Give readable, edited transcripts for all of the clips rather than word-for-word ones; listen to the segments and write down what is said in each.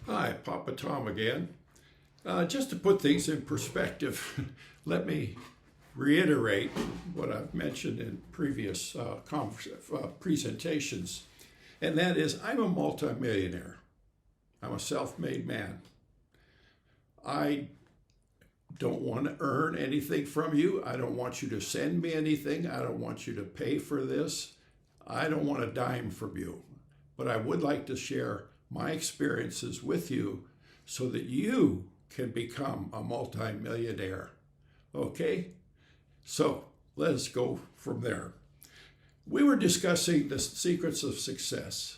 Hi, Papa Tom again. Just to put things in perspective, let me reiterate what I've mentioned in previous presentations, and that is I'm a multimillionaire. I'm a self-made man. I don't want to earn anything from you. I don't want you to send me anything. I don't want you to pay for this. I don't want a dime from you. But I would like to share my experiences with you so that you can become a multimillionaire. Okay? So let's go from there. We were discussing the secrets of success.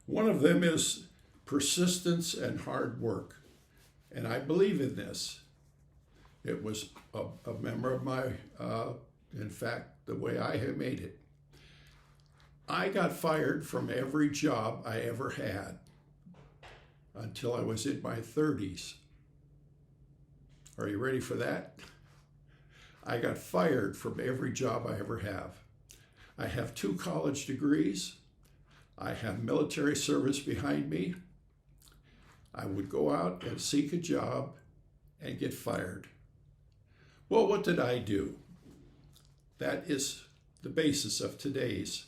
One of them is persistence and hard work. And I believe in this. It was a member of my, in fact, the way I have made it. I got fired from every job I ever had until I was in my 30s. Are you ready for that? I got fired from every job I ever have. I have 2 college degrees. I have military service behind me. I would go out and seek a job and get fired. Well, what did I do? That is the basis of today's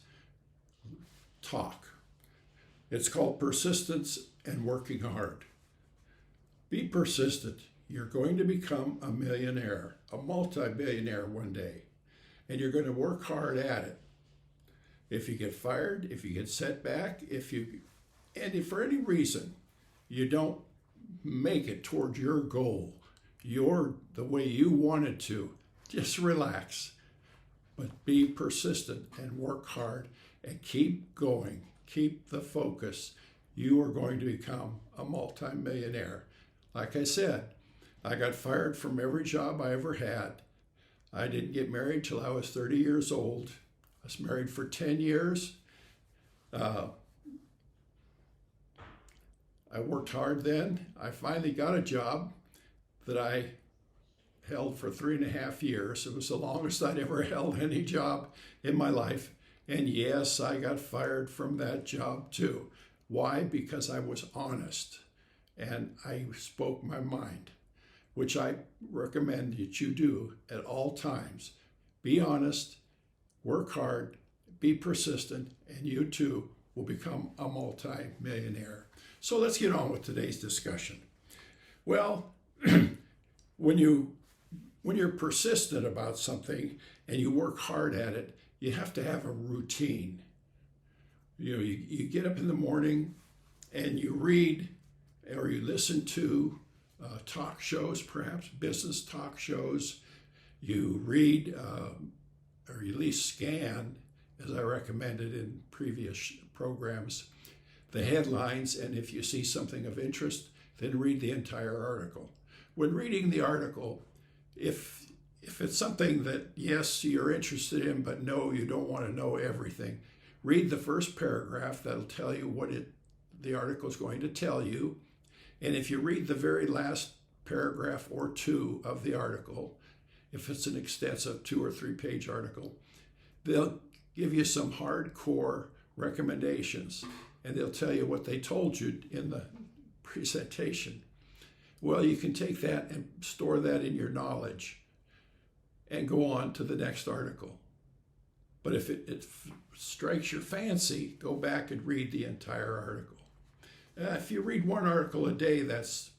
talk. It's called persistence and working hard. Be persistent. You're going to become a millionaire, a multi-billionaire one day, and you're going to work hard at it. If you get fired, if you get set back, and if for any reason you don't make it toward your goal, the way you wanted to, just relax. But be persistent and work hard and keep going. Keep the focus. You are going to become a multimillionaire. Like I said, I got fired from every job I ever had. I didn't get married till I was 30 years old. I was married for 10 years. I worked hard then. I finally got a job that I held for 3.5 years. It was the longest I'd ever held any job in my life. And yes, I got fired from that job too. Why? Because I was honest and I spoke my mind, which I recommend that you do at all times. Be honest, work hard, be persistent, and you too will become a multi-millionaire. So let's get on with today's discussion. Well, when you're persistent about something and you work hard at it, you have to have a routine. You get up in the morning and you read or you listen to talk shows, perhaps business talk shows. You read or you at least scan, as I recommended in previous programs, the headlines, and if you see something of interest, then read the entire article. When reading the article, if it's something that, yes, you're interested in, but no, you don't want to know everything, read the first paragraph. That'll tell you what the article is going to tell you. And if you read the very last paragraph or 2 of the article, if it's an extensive 2 or 3 page article, they'll give you some hardcore recommendations, and they'll tell you what they told you in the presentation. Well, you can take that and store that in your knowledge and go on to the next article. But if it strikes your fancy, go back and read the entire article. If you read 1 article a day, that's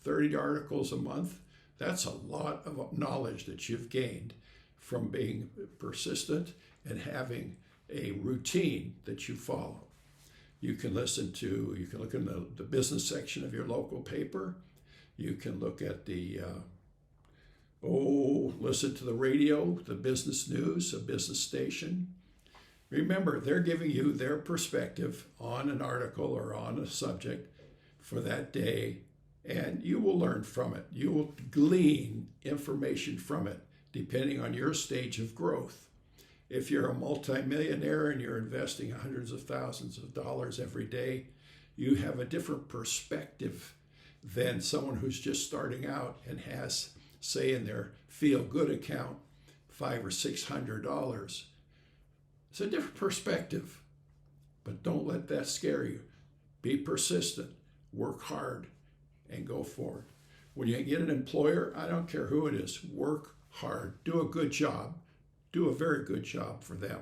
30 articles a month. That's a lot of knowledge that you've gained from being persistent and having a routine that you follow. You can look in the business section of your local paper. You can look at listen to the radio, the business news, a business station. Remember, they're giving you their perspective on an article or on a subject for that day, and you will learn from it. You will glean information from it, depending on your stage of growth. If you're a multimillionaire and you're investing hundreds of thousands of dollars every day, you have a different perspective than someone who's just starting out and has, say, in their feel-good account, $500 or $600. It's a different perspective, but don't let that scare you. Be persistent, work hard and go forward. When you get an employer, I don't care who it is, work hard, do a good job, do a very good job for them.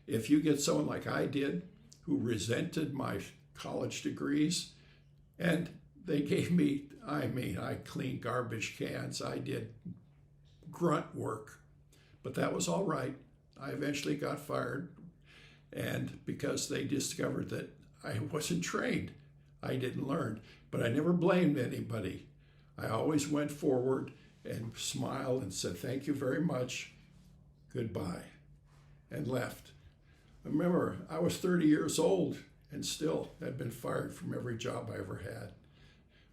If you get someone like I did, who resented my college degrees, and they gave me, I cleaned garbage cans, I did grunt work, but that was all right. I eventually got fired, and because they discovered that I wasn't trained, I didn't learn, but I never blamed anybody. I always went forward and smiled and said, thank you very much, goodbye, and left. I remember I was 30 years old and still had been fired from every job I ever had.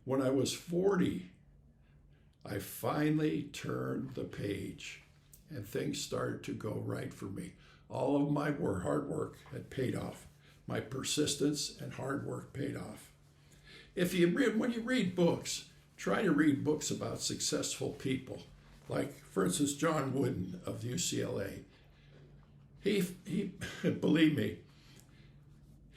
When I was 40, I finally turned the page and things started to go right for me. All of my hard work had paid off. My persistence and hard work paid off. When you read books, try to read books about successful people. Like, for instance, John Wooden of UCLA. He believe me,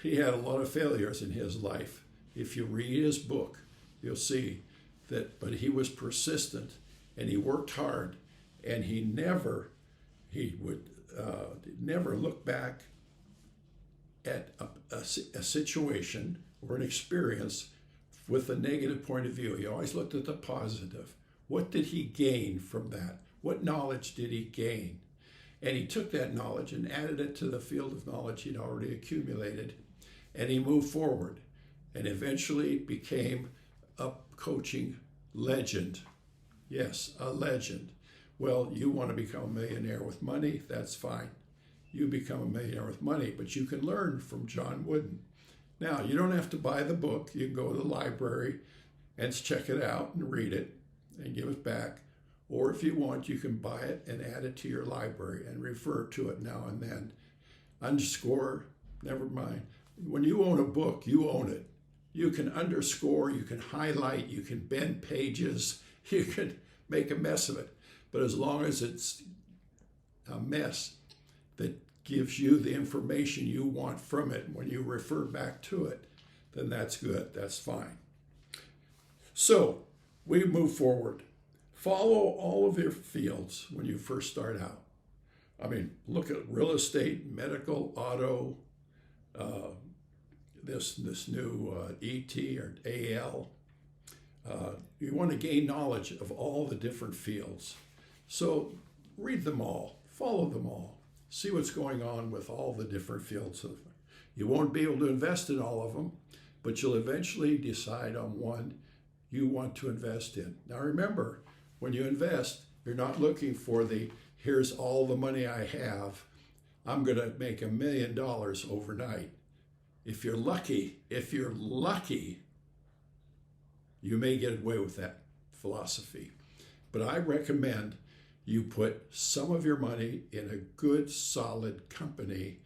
he had a lot of failures in his life. If you read his book, you'll see that, but he was persistent and he worked hard, and he would never look back at a situation or an experience with a negative point of view. He always looked at the positive. What did he gain from that? What knowledge did he gain? And he took that knowledge and added it to the field of knowledge he'd already accumulated, and he moved forward and eventually became a coaching legend. Yes, a legend. Well, you want to become a millionaire with money? That's fine. You become a millionaire with money, but you can learn from John Wooden. Now, you don't have to buy the book. You can go to the library and check it out and read it and give it back. Or if you want, you can buy it and add it to your library and refer to it now and then. Underscore, never mind. When you own a book, you own it. You can underscore, you can highlight, you can bend pages, you can make a mess of it. But as long as it's a mess that gives you the information you want from it, when you refer back to it, then that's good, that's fine. So we move forward. Follow all of your fields when you first start out. I mean, look at real estate, medical, auto, this new ET or AL. You want to gain knowledge of all the different fields. So read them all, follow them all, see what's going on with all the different fields. You won't be able to invest in all of them, but you'll eventually decide on one you want to invest in. Now remember, when you invest, you're not looking for here's all the money I have, I'm going to make $1 million overnight. If you're lucky, you may get away with that philosophy. But I recommend you put some of your money in a good, solid company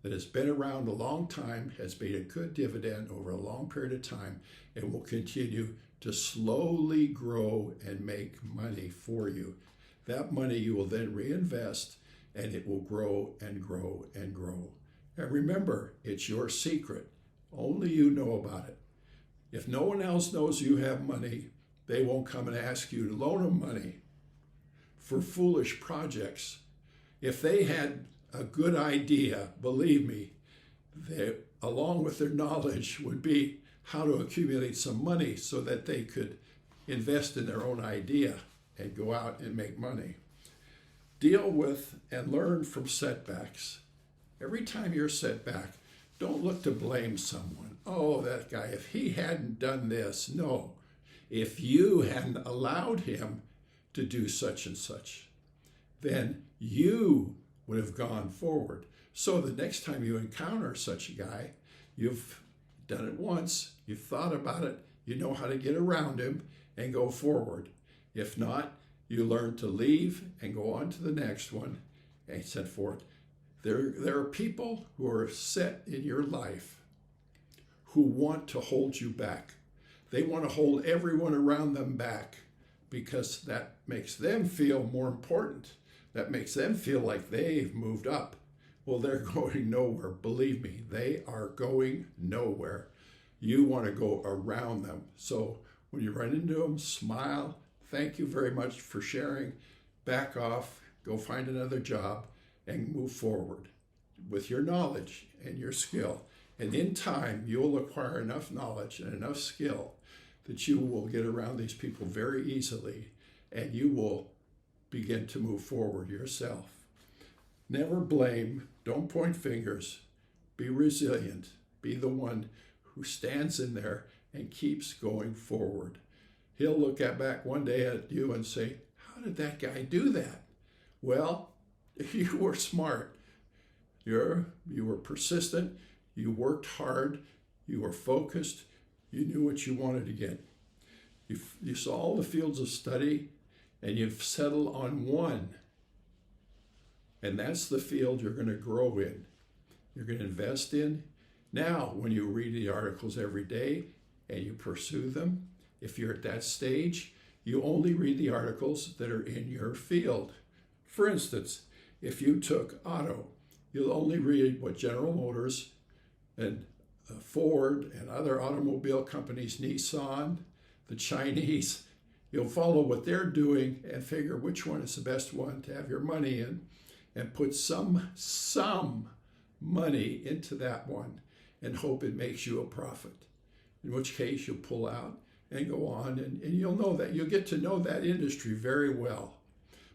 that has been around a long time, has paid a good dividend over a long period of time, and will continue to slowly grow and make money for you. That money you will then reinvest, and it will grow and grow and grow. And remember, it's your secret. Only you know about it. If no one else knows you have money, they won't come and ask you to loan them money for foolish projects. If they had a good idea, believe me, they, along with their knowledge, would be how to accumulate some money so that they could invest in their own idea and go out and make money. Deal with and learn from setbacks. Every time you're set back, don't look to blame someone. Oh, that guy, if he hadn't done this. No, if you hadn't allowed him to do such and such, then you would have gone forward. So the next time you encounter such a guy, you've done it once, you've thought about it, you know how to get around him and go forward. If not, you learn to leave and go on to the next one and set forth. There are people who are set in your life who want to hold you back. They want to hold everyone around them back because that makes them feel more important. That makes them feel like they've moved up. Well, they're going nowhere. Believe me, they are going nowhere. You want to go around them. So when you run into them, smile. Thank you very much for sharing. Back off. Go find another job and move forward with your knowledge and your skill. And in time, you'll acquire enough knowledge and enough skill that you will get around these people very easily, and you will begin to move forward yourself. Never blame. Don't point fingers. Be resilient. Be the one who stands in there and keeps going forward. He'll look back one day at you and say, how did that guy do that? Well, you were smart. You were persistent. You worked hard. You were focused. You knew what you wanted to get. You saw all the fields of study, and you've settled on one. And that's the field you're going to grow in. You're going to invest in. Now, when you read the articles every day and you pursue them, if you're at that stage, you only read the articles that are in your field. For instance, if you took auto, you'll only read what General Motors and Ford and other automobile companies, Nissan, the Chinese, you'll follow what they're doing and figure which one is the best one to have your money in, and put some money into that one and hope it makes you a profit. In which case you'll pull out and go on, and you'll know that. You'll get to know that industry very well.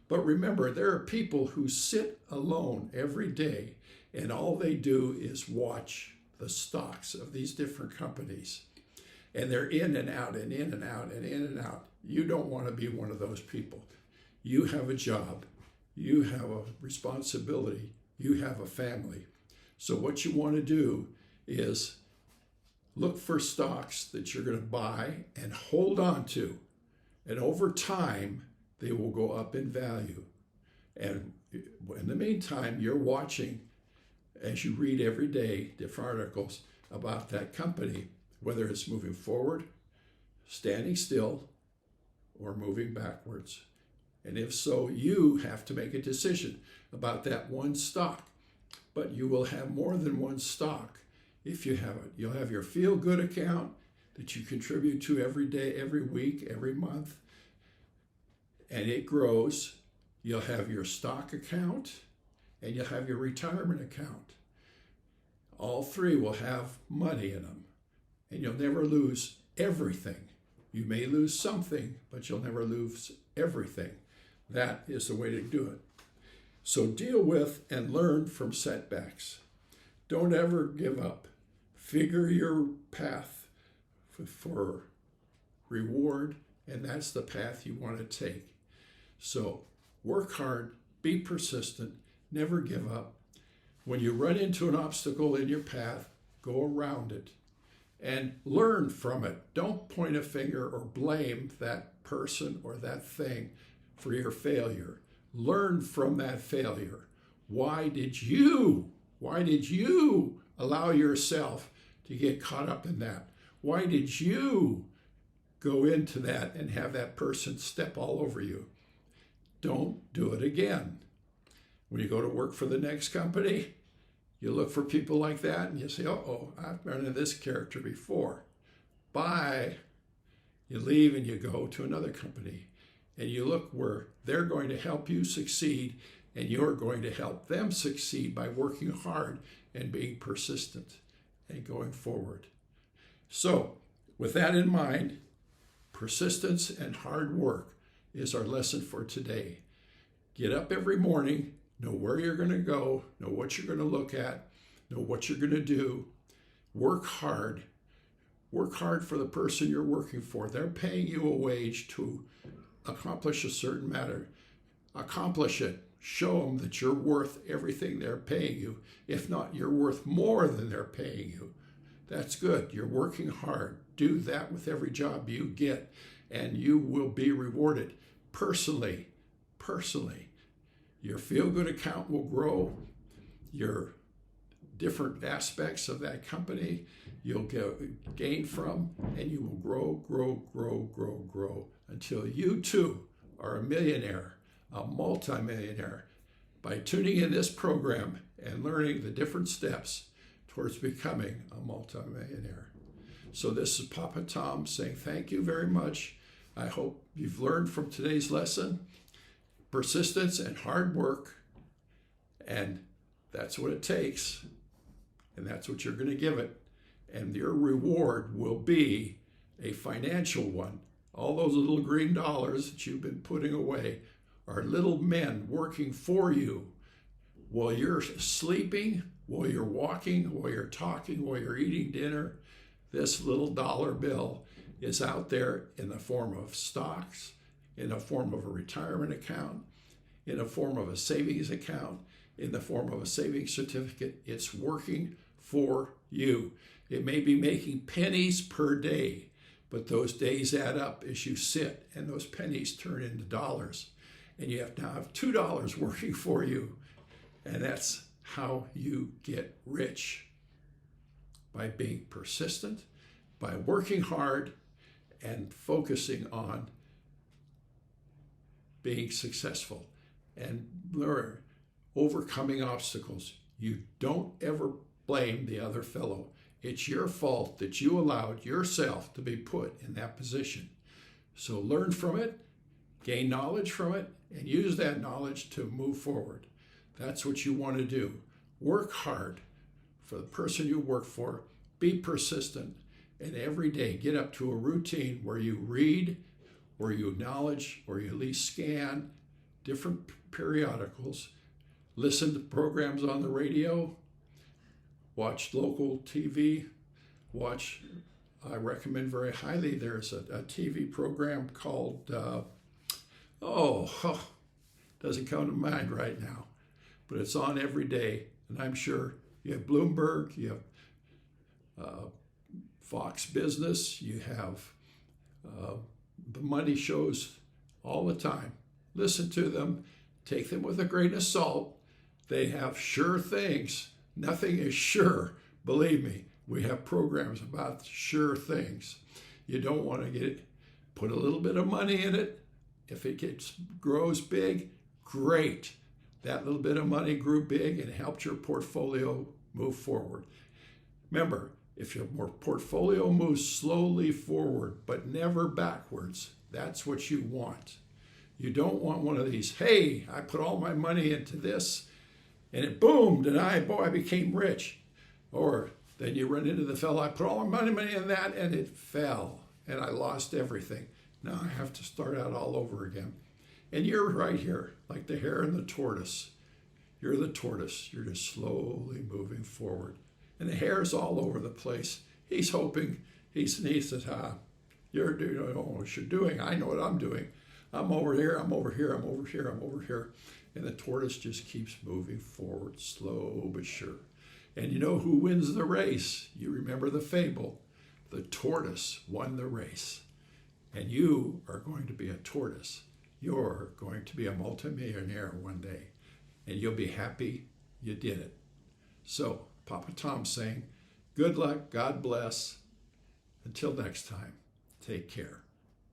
But remember, there are people who sit alone every day and all they do is watch the stocks of these different companies. And they're in and out and in and out and in and out. You don't want to be one of those people. You have a job. You have a responsibility. You have a family. So what you want to do is look for stocks that you're going to buy and hold on to. And over time, they will go up in value. And in the meantime, you're watching as you read every day different articles about that company, whether it's moving forward, standing still, or moving backwards. And if so, you have to make a decision about that one stock. But you will have more than one stock if you have it. You'll have your feel-good account that you contribute to every day, every week, every month, and it grows. You'll have your stock account, and you'll have your retirement account. All three will have money in them, and you'll never lose everything. You may lose something, but you'll never lose everything. That is the way to do it. So deal with and learn from setbacks. Don't ever give up. Figure your path for reward, and that's the path you want to take. So work hard, be persistent, never give up. When you run into an obstacle in your path, go around it and learn from it. Don't point a finger or blame that person or that thing for your failure. Learn from that failure. Why did you allow yourself to get caught up in that? Why did you go into that and have that person step all over you? Don't do it again. When you go to work for the next company, you look for people like that and you say, uh-oh, I've run into this character before. Bye. You leave and you go to another company and you look where they're going to help you succeed and you're going to help them succeed by working hard and being persistent and going forward. So with that in mind, persistence and hard work is our lesson for today. Get up every morning, know where you're going to go, know what you're going to look at, know what you're going to do. Work hard. Work hard for the person you're working for. They're paying you a wage to accomplish a certain matter. Accomplish it. Show them that you're worth everything they're paying you. If not, you're worth more than they're paying you. That's good. You're working hard. Do that with every job you get, and you will be rewarded personally. Your feel-good account will grow. Your different aspects of that company you'll gain from, and you will grow until you too are a millionaire, a multimillionaire, by tuning in this program and learning the different steps towards becoming a multimillionaire. So this is Papa Tom saying thank you very much. I hope you've learned from today's lesson. Persistence and hard work, and that's what it takes, and that's what you're going to give it. And your reward will be a financial one. All those little green dollars that you've been putting away are little men working for you while you're sleeping, while you're walking, while you're talking, while you're eating dinner. This little dollar bill is out there in the form of stocks, in the form of a retirement account, in the form of a savings account, in the form of a savings certificate. It's working for you. It may be making pennies per day, but those days add up as you sit, and those pennies turn into dollars. And you have now have $2 working for you. And that's how you get rich. By being persistent, by working hard, and focusing on being successful and learn overcoming obstacles. You don't ever blame the other fellow. It's your fault that you allowed yourself to be put in that position. So learn from it, gain knowledge from it, and use that knowledge to move forward. That's what you want to do. Work hard for the person you work for. Be persistent, and every day get up to a routine where you read, where you acknowledge, or you at least scan different periodicals, listen to programs on the radio, watch local TV, I recommend very highly, there's a TV program called, doesn't come to mind right now, but it's on every day, and I'm sure you have Bloomberg, you have Fox Business, you have the money shows all the time. Listen to them, take them with a grain of salt. They have sure things. Nothing is sure. Believe me, we have programs about sure things. You don't want to put a little bit of money in it. If it grows big, great. That little bit of money grew big and helped your portfolio move forward. Remember, if your portfolio moves slowly forward, but never backwards, that's what you want. You don't want one of these, hey, I put all my money into this, and it boomed, and I became rich. Or then you run into the fellow, I put all my money in that, and it fell, and I lost everything. Now I have to start out all over again. And you're right here, like the hare and the tortoise. You're the tortoise. You're just slowly moving forward. And the hare's all over the place. He's hoping, he says, you're doing what you're doing. I know what I'm doing. I'm over here, I'm over here, I'm over here, I'm over here. And the tortoise just keeps moving forward, slow but sure. And you know who wins the race? You remember the fable. The tortoise won the race. And you are going to be a tortoise. You're going to be a multimillionaire one day. And you'll be happy you did it. So, Papa Tom's saying, good luck, God bless. Until next time, take care.